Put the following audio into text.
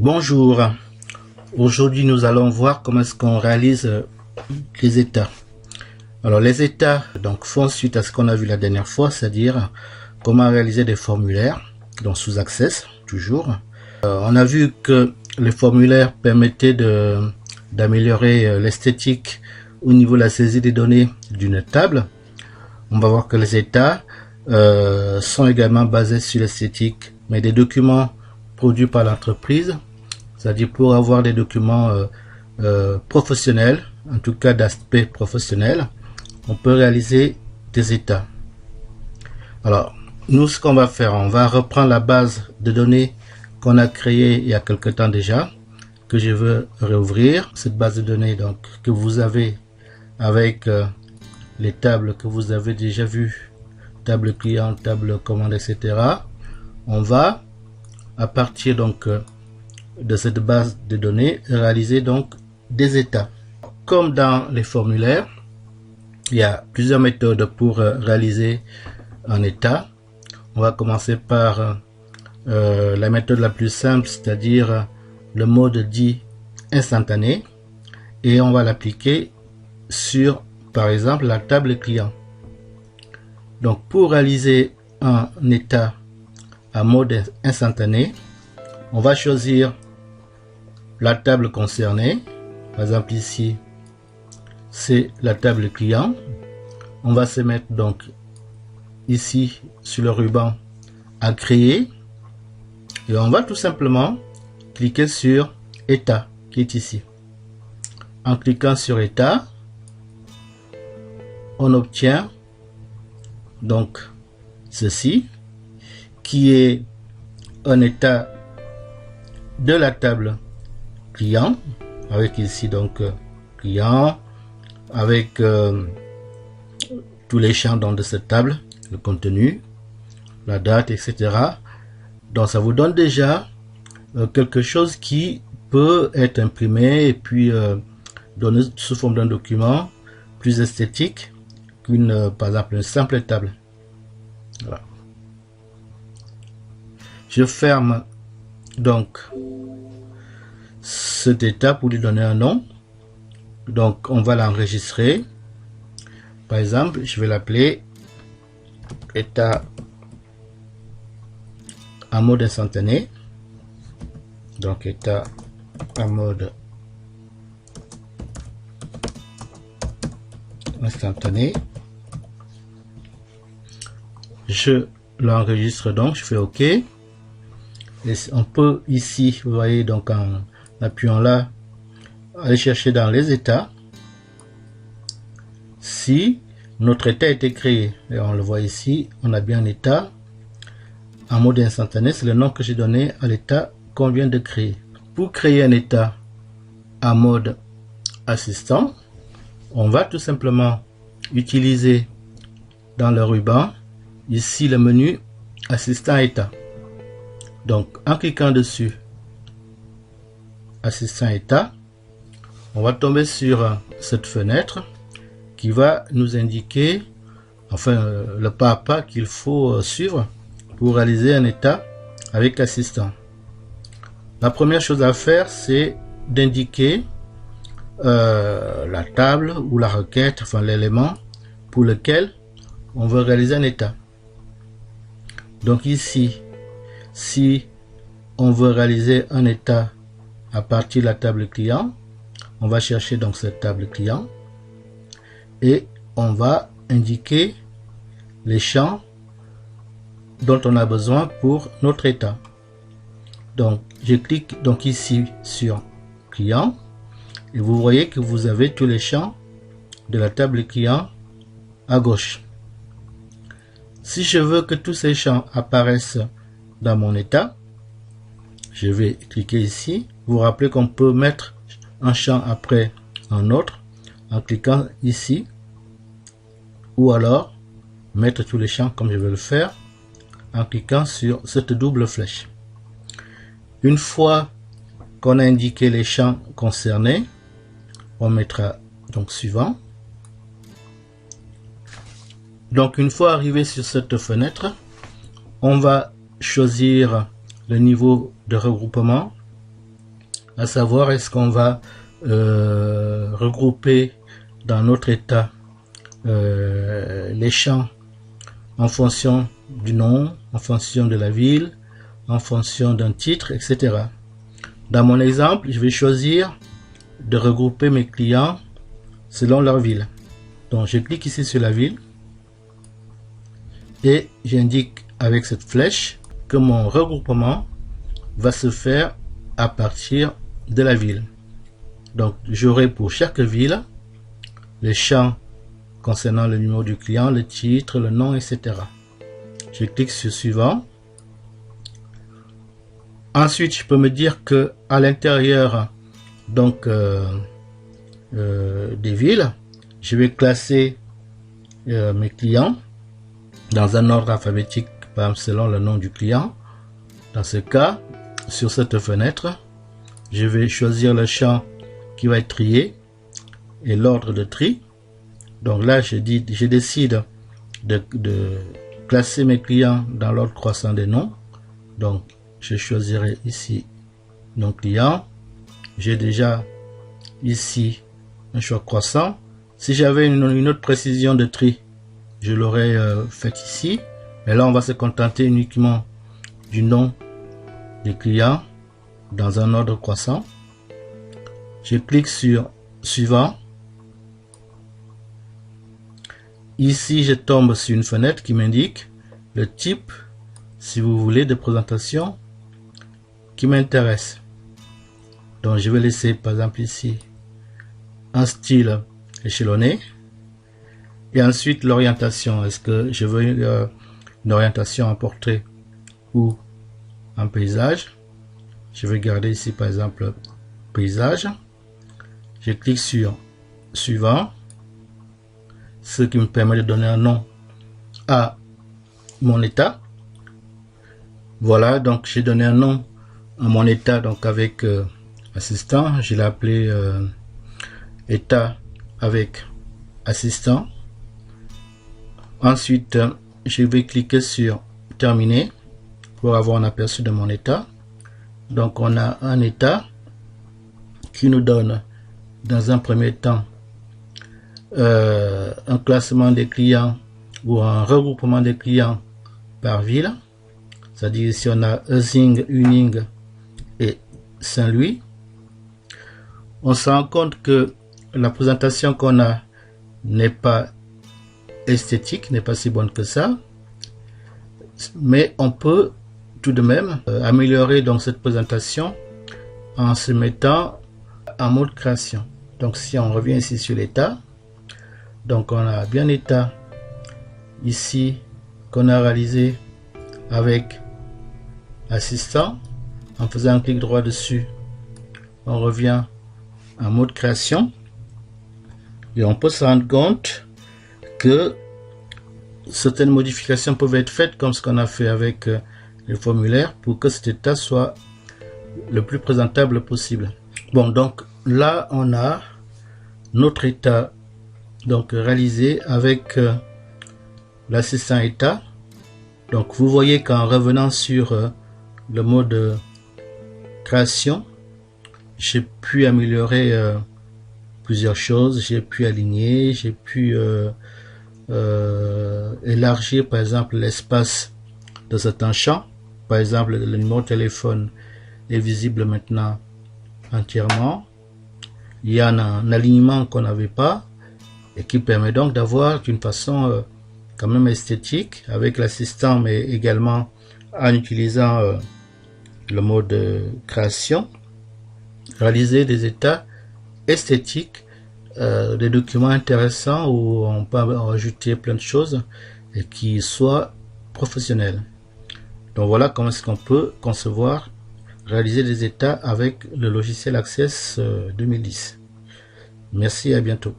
Bonjour, aujourd'hui nous allons voir comment est-ce qu'on réalise les états. Alors les états donc font suite à ce qu'on a vu la dernière fois, c'est-à-dire comment réaliser des formulaires donc sous Access toujours. On a vu que les formulaires permettaient d'améliorer l'esthétique au niveau de la saisie des données d'une table. On va voir que les états sont également basés sur l'esthétique, mais des documents produits par l'entreprise, c'est-à-dire pour avoir des documents professionnels, en tout cas d'aspect professionnel, on peut réaliser des états. Alors, nous, ce qu'on va faire, on va reprendre la base de données qu'on a créée il y a quelque temps déjà, que je veux réouvrir. Cette base de données donc que vous avez avec les tables que vous avez déjà vues, table client, table commande, etc. On va, à partir donc de cette base de données, réaliser donc des états. Comme dans les formulaires, il y a plusieurs méthodes pour réaliser un état. On va commencer par la méthode la plus simple, c'est-à-dire le mode dit instantané, et on va l'appliquer sur, par exemple, la table client. Donc pour réaliser un état à mode instantané, on va choisir la table concernée. Par exemple ici, c'est la table client. On va se mettre donc ici sur le ruban à créer et on va tout simplement cliquer sur état qui est ici. En cliquant sur état, on obtient donc ceci qui est un état de la table client avec ici donc client avec tous les champs dans de cette table, le contenu, la date, etc. Donc ça vous donne déjà quelque chose qui peut être imprimé et puis donné sous forme d'un document plus esthétique qu'une par exemple une simple table. Voilà. Je ferme donc cet état pour lui donner un nom. Donc on va l'enregistrer. Par exemple, je vais l'appeler état en mode instantané. Donc état en mode instantané. Je l'enregistre donc, je fais OK. Et on peut ici, vous voyez, donc en appuyant là, aller chercher dans les états si notre état a été créé. Et on le voit ici, on a bien un état en mode instantané, c'est le nom que j'ai donné à l'état qu'on vient de créer. Pour créer un état en mode assistant, on va tout simplement utiliser dans le ruban ici le menu assistant état. Donc en cliquant dessus assistant état, on va tomber sur cette fenêtre qui va nous indiquer enfin le pas à pas qu'il faut suivre pour réaliser un état avec l'assistant. La première chose à faire, c'est d'indiquer la table ou la requête, enfin l'élément pour lequel on veut réaliser un état. Donc ici, si on veut réaliser un état à partir de la table client, on va chercher donc cette table client et on va indiquer les champs dont on a besoin pour notre état. Donc je clique donc ici sur client et vous voyez que vous avez tous les champs de la table client à gauche. Si je veux que tous ces champs apparaissent dans mon état, je vais cliquer ici. Vous vous rappelez qu'on peut mettre un champ après un autre en cliquant ici, ou alors mettre tous les champs comme je vais le faire en cliquant sur cette double flèche. Une fois qu'on a indiqué les champs concernés, on mettra donc suivant. Donc une fois arrivé sur cette fenêtre, on va choisir le niveau de regroupement à savoir est-ce qu'on va regrouper dans notre état les champs en fonction du nom, en fonction de la ville, en fonction d'un titre, etc. Dans mon exemple, je vais choisir de regrouper mes clients selon leur ville. Donc je clique ici sur la ville et j'indique avec cette flèche que mon regroupement va se faire à partir de la ville. Donc j'aurai pour chaque ville les champs concernant le numéro du client, le titre, le nom, etc. Je clique sur suivant. Ensuite, je peux me dire que à l'intérieur donc des villes, je vais classer mes clients dans un ordre alphabétique, par exemple selon le nom du client. Dans ce cas, sur cette fenêtre, je vais choisir le champ qui va être trié et l'ordre de tri. Donc là, je décide de classer mes clients dans l'ordre croissant des noms. Donc, je choisirai ici nom client. J'ai déjà ici un choix croissant. Si j'avais une autre précision de tri, je l'aurais fait ici. Mais là, on va se contenter uniquement du nom des clients dans un ordre croissant. Je clique sur suivant. Ici, je tombe sur une fenêtre qui m'indique le type, si vous voulez, de présentation qui m'intéresse. Donc, je vais laisser, par exemple, ici, un style échelonné. Et ensuite, l'orientation. Est-ce que je veux une orientation en portrait ou en paysage? Je vais garder ici, par exemple, paysage. Je clique sur suivant, ce qui me permet de donner un nom à mon état. Voilà, donc j'ai donné un nom à mon état, donc avec assistant. Je l'ai appelé état avec assistant. Ensuite, je vais cliquer sur terminer pour avoir un aperçu de mon état. Donc on a un état qui nous donne dans un premier temps un classement des clients ou un regroupement des clients par ville. C'est-à-dire ici on a Eusing, Uning et Saint-Louis. On se rend compte que la présentation qu'on a n'est pas esthétique, n'est pas si bonne que ça. Mais on peut tout de même améliorer donc cette présentation en se mettant en mode création. Donc si on revient ici sur l'état, donc on a bien l'état ici qu'on a réalisé avec assistant. En faisant un clic droit dessus, on revient en mode création et on peut se rendre compte que certaines modifications peuvent être faites comme ce qu'on a fait avec le formulaire pour que cet état soit le plus présentable possible. Bon, donc là on a notre état donc réalisé avec l'assistant état. Donc vous voyez qu'en revenant sur le mode création, j'ai pu améliorer plusieurs choses. J'ai pu aligner, j'ai pu élargir par exemple l'espace de certains champs. Par exemple, le numéro de téléphone est visible maintenant entièrement. Il y a un alignement qu'on n'avait pas et qui permet donc d'avoir d'une façon quand même esthétique avec l'assistant, mais également en utilisant le mode création, réaliser des états esthétiques, des documents intéressants où on peut rajouter plein de choses et qui soient professionnels. Donc voilà comment est-ce qu'on peut concevoir, réaliser des états avec le logiciel Access 2010. Merci, à bientôt.